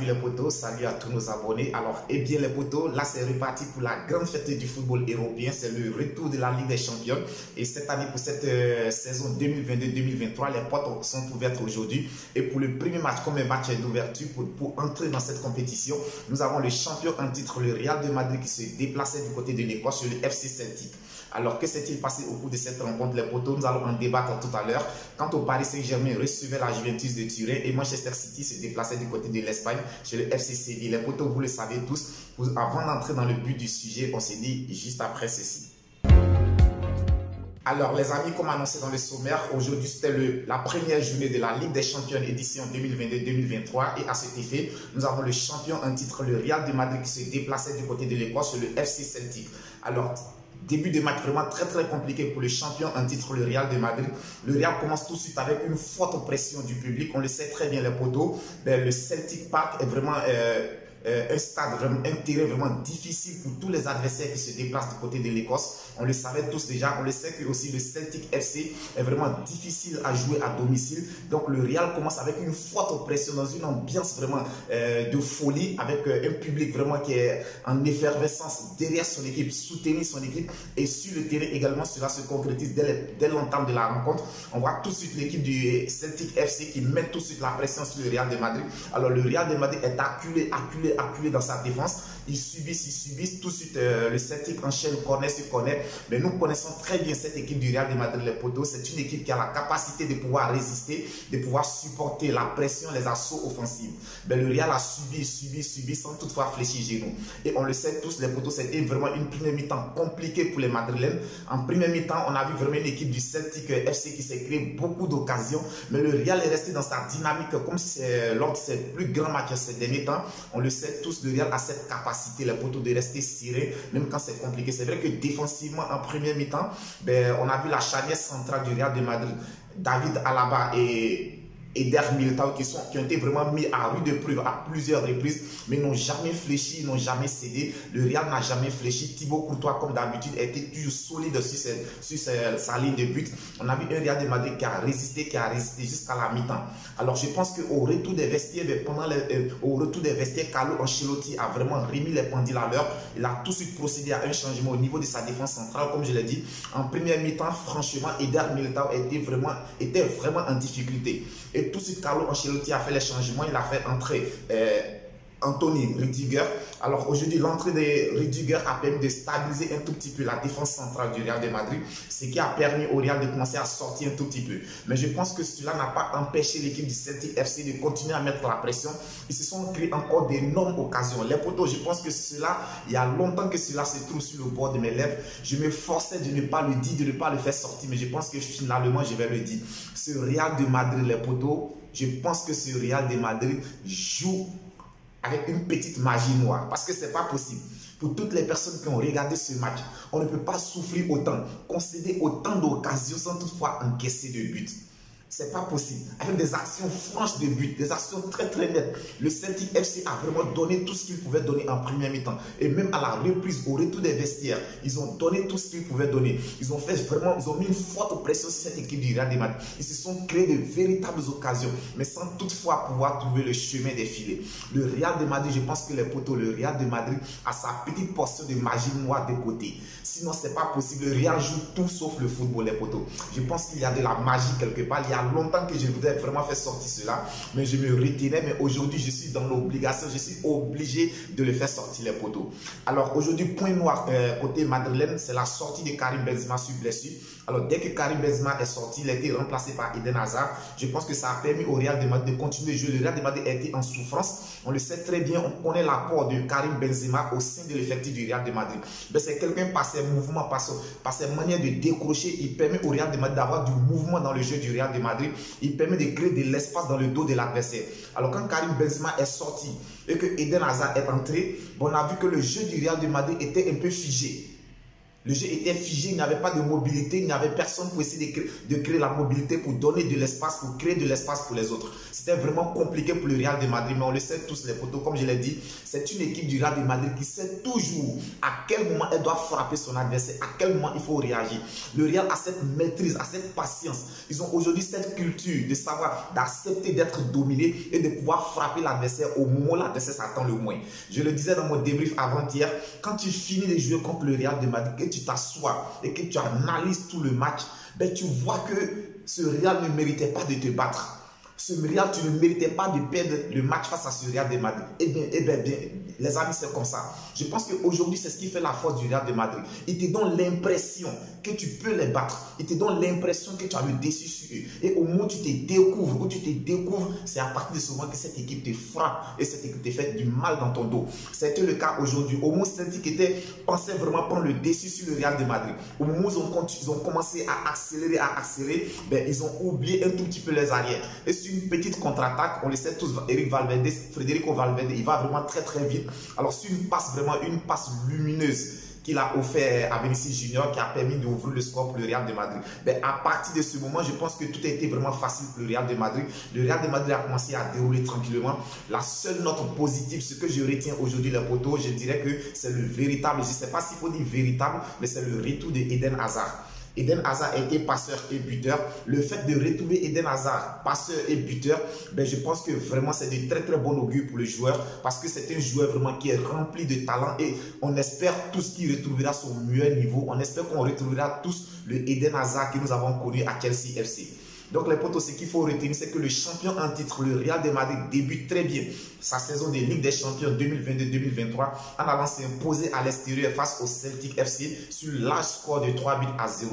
salut les potos, salut à tous nos abonnés. Alors, eh bien les potos, là c'est reparti pour la grande fête du football européen. C'est le retour de la Ligue des Champions. Et cette année, pour cette saison 2022-2023, les portes sont ouvertes aujourd'hui. Et pour le premier match, comme un match d'ouverture, pour entrer dans cette compétition, nous avons le champion en titre, le Real de Madrid, qui se déplaçait du côté de l'Écosse sur le FC Celtic. Alors, que s'est-il passé au cours de cette rencontre, les potos? Nous allons en débattre tout à l'heure. Quant au Paris Saint-Germain recevait la Juventus de Turin et Manchester City se déplaçait du côté de l'Espagne chez le FC Séville. Les potos, vous le savez tous. Avant d'entrer dans le but du sujet, on s'est dit juste après ceci. Alors les amis, comme annoncé dans le sommaire, aujourd'hui c'était la première journée de la Ligue des Champions édition 2022-2023 et à cet effet, nous avons le champion en titre, le Real de Madrid, qui se déplaçait du côté de l'Écosse sur le FC Celtic. Alors, début de match vraiment très compliqué pour le champion en titre, le Real de Madrid. Le Real commence tout de suite avec une forte pression du public. On le sait très bien les potos. Le Celtic Park est vraiment un stade, un terrain vraiment difficile pour tous les adversaires qui se déplacent du côté de l'Écosse. On le savait tous déjà. On le sait que aussi le Celtic FC est vraiment difficile à jouer à domicile. Donc le Real commence avec une forte pression dans une ambiance vraiment de folie, avec un public vraiment qui est en effervescence derrière son équipe, soutenir son équipe. Et sur le terrain également, cela se concrétise dès l'entame de la rencontre. On voit tout de suite l'équipe du Celtic FC qui met tout de suite la pression sur le Real de Madrid. Alors le Real de Madrid est acculé dans sa défense. Ils subissent. Tout de suite, le Celtic enchaîne corner sur corner. Mais nous connaissons très bien cette équipe du Real de Madrid, les potos. C'est une équipe qui a la capacité de pouvoir résister, de pouvoir supporter la pression, les assauts offensifs. Mais le Real a subi sans toutefois fléchir genou. Et on le sait tous, les potos, c'était vraiment une première mi-temps compliquée pour les Madrilènes. En première mi-temps, on a vu vraiment une équipe du Celtic FC qui s'est créé beaucoup d'occasions. Mais le Real est resté dans sa dynamique comme si c'est lors de ses plus grands matchs ces derniers temps. On le sait tous, le Real a cette capacité, les potos, de rester serré, même quand c'est compliqué. C'est vrai que défensivement, en première mi-temps, on a vu la charnière centrale du Real de Madrid, David Alaba et Eder Militao, qui ont été vraiment mis à rude épreuve à plusieurs reprises, mais n'ont jamais fléchi, n'ont jamais cédé. Le Real n'a jamais fléchi. Thibaut Courtois, comme d'habitude, a été toujours solide sur sa ligne de but. On a vu un Real de Madrid qui a résisté jusqu'à la mi-temps. Alors je pense qu'au retour des vestiaires, Carlo Ancelotti a vraiment remis les pendules à l'heure. Il a tout de suite procédé à un changement au niveau de sa défense centrale, comme je l'ai dit. En première mi-temps, franchement, Eder Militao était vraiment en difficulté. Et tout de suite, Carlo Ancelotti a fait les changements. Il a fait entrer Anthony Rüdiger. Alors aujourd'hui, l'entrée de Rüdiger a permis de stabiliser un tout petit peu la défense centrale du Real de Madrid, ce qui a permis au Real de commencer à sortir un tout petit peu. Mais je pense que cela n'a pas empêché l'équipe du Celtic FC de continuer à mettre la pression. Ils se sont créés encore d'énormes occasions. Les potos, je pense que cela, il y a longtemps que cela se trouve sur le bord de mes lèvres. Je me forçais de ne pas le dire, de ne pas le faire sortir, mais je pense que finalement, je vais le dire. Ce Real de Madrid, les potos, je pense que ce Real de Madrid joue avec une petite magie noire, parce que c'est pas possible. Pour toutes les personnes qui ont regardé ce match, on ne peut pas souffrir autant, concéder autant d'occasions sans toutefois encaisser de buts. C'est pas possible. Avec des actions franches de but, des actions très nettes. Le Celtic FC a vraiment donné tout ce qu'il pouvait donner en première mi-temps. Et même à la reprise, au retour des vestiaires, ils ont donné tout ce qu'ils pouvaient donner. Ils ont mis une forte pression sur cette équipe du Real de Madrid. Ils se sont créés de véritables occasions, mais sans toutefois pouvoir trouver le chemin des filets. Le Real de Madrid, je pense que les potos, le Real de Madrid a sa petite portion de magie noire de côté. Sinon, c'est pas possible. Le Real joue tout sauf le football, les potos. Je pense qu'il y a de la magie quelque part. Il y a longtemps que je voudrais vraiment faire sortir cela, mais je me retenais. Mais aujourd'hui, je suis dans l'obligation, je suis obligé de le faire sortir, les potos. Alors aujourd'hui, point noir côté madrilène, c'est la sortie de Karim Benzema sur blessure. Alors dès que Karim Benzema est sorti, il a été remplacé par Eden Hazard. Je pense que ça a permis au Real de Madrid de continuer de jouer. Le Real de Madrid a été en souffrance. On le sait très bien, on connaît l'apport de Karim Benzema au sein de l'effectif du Real de Madrid. C'est quelqu'un par ses mouvements, par ses manières de décrocher, il permet au Real de Madrid d'avoir du mouvement dans le jeu du Real de Madrid. Il permet de créer de l'espace dans le dos de l'adversaire. Alors quand Karim Benzema est sorti et que Eden Hazard est entré, on a vu que le jeu du Real de Madrid était un peu figé. Le jeu était figé, il n'y avait pas de mobilité, il n'y avait personne pour essayer de créer la mobilité, pour donner de l'espace, pour créer de l'espace pour les autres. C'était vraiment compliqué pour le Real de Madrid, mais on le sait tous les potos, comme je l'ai dit, c'est une équipe du Real de Madrid qui sait toujours à quel moment elle doit frapper son adversaire, à quel moment il faut réagir. Le Real a cette maîtrise, a cette patience. Ils ont aujourd'hui cette culture de savoir, d'accepter d'être dominé et de pouvoir frapper l'adversaire au moment où l'adversaire s'attend le moins. Je le disais dans mon débrief avant-hier, quand tu finis de jouer contre le Real de Madrid, tu t'assois et que tu analyses tout le match, ben tu vois que ce Real ne méritait pas de te battre. Ce Real, tu ne méritais pas de perdre le match face à ce Real de Madrid. Eh bien, les amis, c'est comme ça. Je pense qu'aujourd'hui, c'est ce qui fait la force du Real de Madrid. Ils te donnent l'impression que tu peux les battre. Ils te donnent l'impression que tu as le dessus sur eux. Et au moment où tu te découvres, c'est à partir de ce moment que cette équipe te frappe et cette équipe te fait du mal dans ton dos. C'était le cas aujourd'hui. Au moment où Celtic pensait vraiment prendre le dessus sur le Real de Madrid, au moment où ils ont commencé à accélérer, ben, ils ont oublié un tout petit peu les arrières. Et sur une petite contre-attaque, on le sait tous, Federico Valverde, il va vraiment très très vite. Alors sur une passe lumineuse qu'il a offert à Vinicius Junior, qui a permis d'ouvrir le score pour le Real de Madrid. Ben, à partir de ce moment, je pense que tout a été vraiment facile pour le Real de Madrid. Le Real de Madrid a commencé à dérouler tranquillement. La seule note positive, ce que je retiens aujourd'hui, les potos, je dirais que c'est le véritable, je ne sais pas s'il faut dire véritable, mais c'est le retour de Eden Hazard. Eden Hazard a été passeur et buteur. Le fait de retrouver Eden Hazard, passeur et buteur, ben je pense que vraiment c'est de très très bon augure pour le joueur, parce que c'est un joueur vraiment qui est rempli de talent et on espère tous qu'il retrouvera son meilleur niveau. On espère qu'on retrouvera tous le Eden Hazard que nous avons connu à Chelsea FC. Donc les potos, ce qu'il faut retenir, c'est que le champion en titre, le Real de Madrid, débute très bien sa saison de Ligue des Champions 2022-2023 en allant s'imposer à l'extérieur face au Celtic FC sur le large score de 3-0.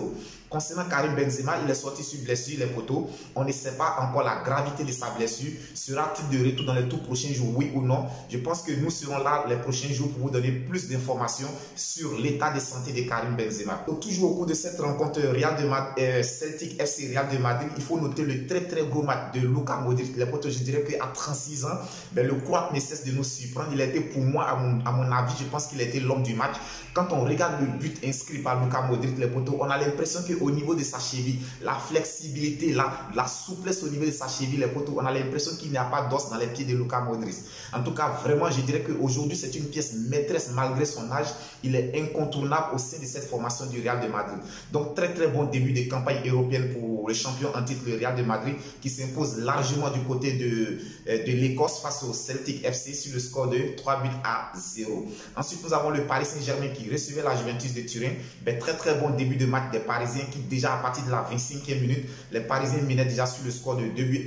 Concernant Karim Benzema, il est sorti sur blessure, les potos. On ne sait pas encore la gravité de sa blessure. Sera-t-il de retour dans les tout prochains jours, oui ou non? Je pense que nous serons là les prochains jours pour vous donner plus d'informations sur l'état de santé de Karim Benzema. Donc, toujours au cours de cette rencontre Celtic FC Real de Madrid, il faut noter le très très gros match de Luka Modric. Les potos, je dirais qu'à 36 ans, ben, le Croate ne cesse de nous surprendre. Il a été pour moi, à mon avis, je pense qu'il a été l'homme du match. Quand on regarde le but inscrit par Luka Modric, les potos, on a l'impression qu'au niveau de sa cheville, la flexibilité, la souplesse au niveau de sa cheville, les potos, on a l'impression qu'il n'y a pas d'os dans les pieds de Luka Modric. En tout cas, vraiment, je dirais qu'aujourd'hui, c'est une pièce maîtresse malgré son âge. Il est incontournable au sein de cette formation du Real de Madrid. Donc, très très bon début de campagne européenne pour le champion en titre, le Real de Madrid, qui s'impose largement du côté de l'Écosse face au Celtic FC sur le score de 3-0. Ensuite, nous avons le Paris Saint-Germain qui recevait la Juventus de Turin. Ben, très très bon début de match des Parisiens qui déjà à partir de la 25e minute, les Parisiens menaient déjà sur le score de 2-0.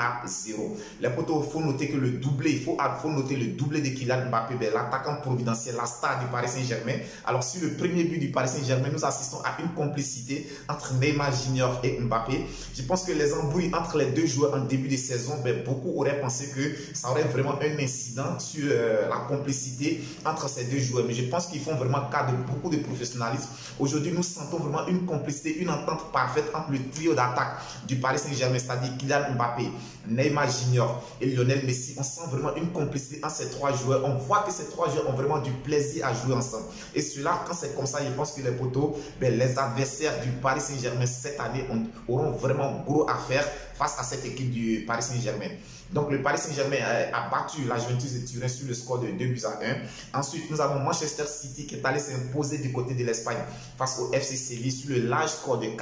Les potos, il faut noter que le doublé, il faut noter le doublé de Kylian Mbappé, ben, l'attaquant providentiel, la star du Paris Saint-Germain. Alors sur le premier but du Paris Saint-Germain, nous assistons à une complicité entre Neymar Junior et Mbappé. Je pense que les embrouilles entre les deux joueurs en début de saison, ben, beaucoup auraient pensé que ça aurait vraiment un incident sur la complicité entre ces deux joueurs. Mais je pense qu'ils font vraiment cas de beaucoup de professionnalisme. Aujourd'hui, nous sentons vraiment une complicité, une entente parfaite entre le trio d'attaque du Paris Saint-Germain, c'est-à-dire Kylian Mbappé, Neymar Junior et Lionel Messi. On sent vraiment une complicité entre ces trois joueurs. On voit que ces trois joueurs ont vraiment du plaisir à jouer ensemble. Et cela, quand c'est comme ça, je pense que les potos, ben, les adversaires du Paris Saint-Germain cette année auront vraiment gros à faire face à cette équipe du Paris Saint-Germain. Donc le Paris Saint-Germain a battu la Juventus de Turin sur le score de 2-1. Ensuite, nous avons Manchester City qui est allé s'imposer du côté de l'Espagne face au FC Séville sur le large score de 4-0.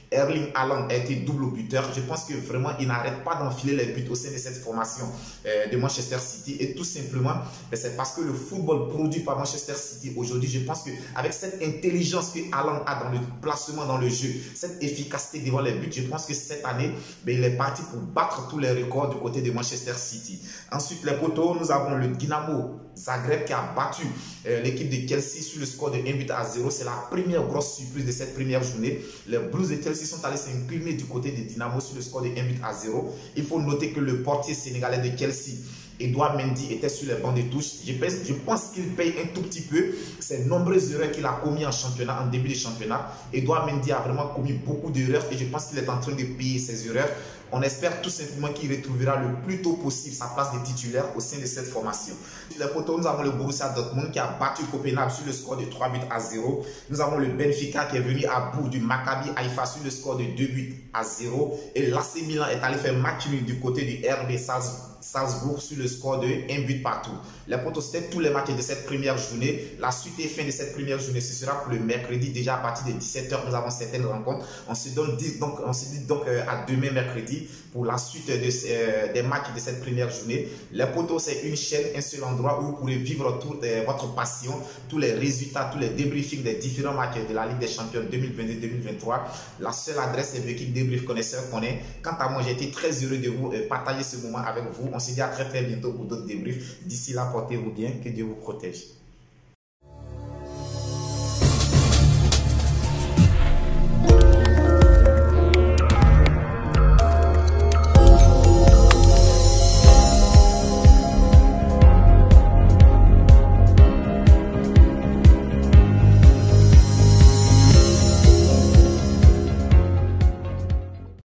Erling Haaland a été double buteur. Je pense que vraiment, il n'arrête pas d'enfiler les buts au sein de cette formation de Manchester City. Et tout simplement, c'est parce que le football produit par Manchester City aujourd'hui, je pense qu'avec cette intelligence que Haaland a dans le placement dans le jeu, cette efficacité devant les buts, je pense que cette année, il est parti pour battre tous les records du côté de Manchester City. Ensuite, les potos, nous avons le Dynamo Zagreb qui a battu l'équipe de Chelsea sur le score de 1-0. C'est la première grosse surprise de cette première journée. Les Blues de Chelsea sont allés s'incliner du côté de Dynamo sur le score de 1-0. Il faut noter que le portier sénégalais de Chelsea, Edouard Mendy, était sur les bancs de touche. Je pense qu'il paye un tout petit peu ces nombreuses erreurs qu'il a commises en championnat, en début de championnat. Edouard Mendy a vraiment commis beaucoup d'erreurs et je pense qu'il est en train de payer ces erreurs. On espère tout simplement qu'il retrouvera le plus tôt possible sa place de titulaire au sein de cette formation. Sur les poteaux, nous avons le Borussia Dortmund qui a battu Copenhague sur le score de 3-0. Nous avons le Benfica qui est venu à bout du Maccabi Haïfa sur le score de 2-0. Et l'AC Milan est allé faire match nul du côté du RB Salzbourg sur le score de 1-partout. Les potos, c'était tous les matchs de cette première journée. La suite et fin de cette première journée, ce sera pour le mercredi. Déjà à partir de 17 h, nous avons certaines rencontres. On se dit donc à demain mercredi pour la suite des matchs de cette première journée. Les potos, c'est une chaîne, un seul endroit où vous pourrez vivre toute votre passion, tous les résultats, tous les débriefings des différents matchs de la Ligue des Champions 2022-2023. La seule adresse est l'équipe débrief connaisseur qu'on est. Quant à moi, j'ai été très heureux de vous partager ce moment avec vous. On se dit à très bientôt pour d'autres débriefs. D'ici là, portez-vous bien, que Dieu vous protège.